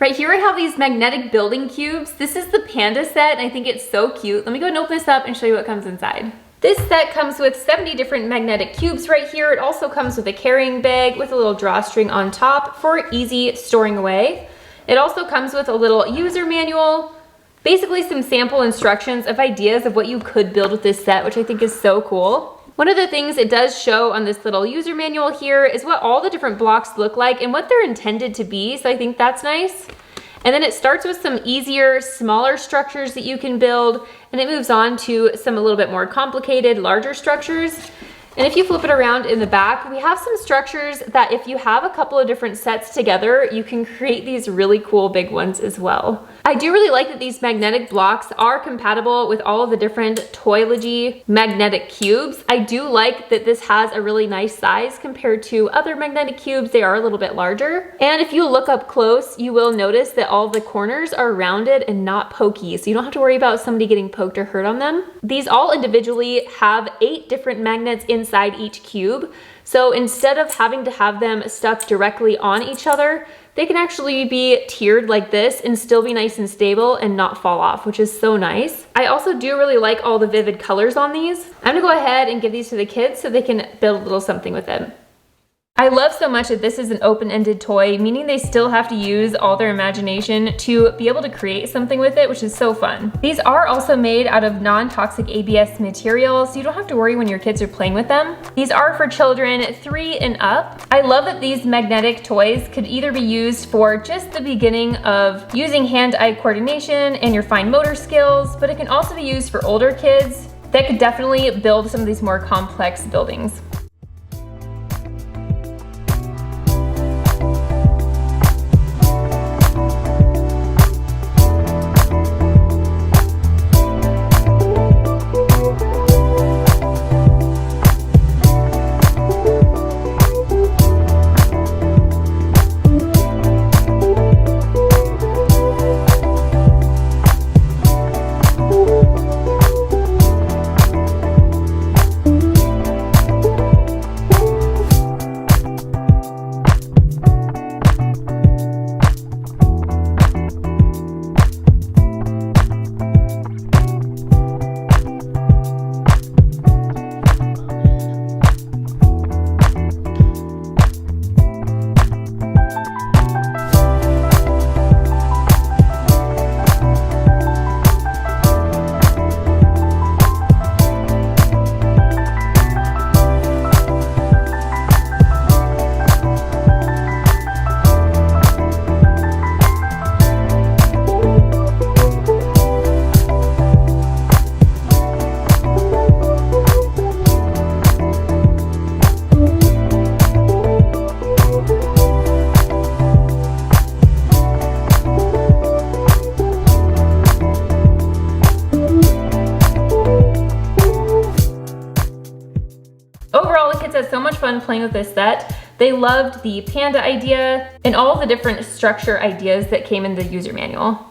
Right here I have these magnetic building cubes. This is the Panda set and I think it's so cute. Let me go and open this up and show you what comes inside. This set comes with 70 different magnetic cubes right here. It also comes with a carrying bag with a little drawstring on top for easy storing away. It also comes with a little user manual, basically some sample instructions of ideas of what you could build with this set, which I think is so cool. One of the things it does show on this little user manual here is what all the different blocks look like and what they're intended to be, so I think that's nice. And then it starts with some easier, smaller structures that you can build, and it moves on to some a little bit more complicated, larger structures. And if you flip it around in the back, we have some structures that if you have a couple of different sets together, you can create these really cool big ones as well. I do really like that these magnetic blocks are compatible with all of the different TOYLOGY magnetic cubes. I do like that this has a really nice size compared to other magnetic cubes. They are a little bit larger. And if you look up close, you will notice that all the corners are rounded and not pokey, so you don't have to worry about somebody getting poked or hurt on them. These all individually have 8 different magnets inside each cube. So instead of having to have them stuck directly on each other, they can actually be tiered like this and still be nice and stable and not fall off, which is so nice. I also do really like all the vivid colors on these. I'm gonna go ahead and give these to the kids so they can build a little something with them. I love so much that this is an open-ended toy, meaning they still have to use all their imagination to be able to create something with it, which is so fun. These are also made out of non-toxic ABS material, so you don't have to worry when your kids are playing with them. These are for children 3 and up. I love that these magnetic toys could either be used for just the beginning of using hand-eye coordination and your fine motor skills, but it can also be used for older kids that could definitely build some of these more complex buildings. Overall, the kids had so much fun playing with this set. They loved the panda idea and all the different structure ideas that came in the user manual.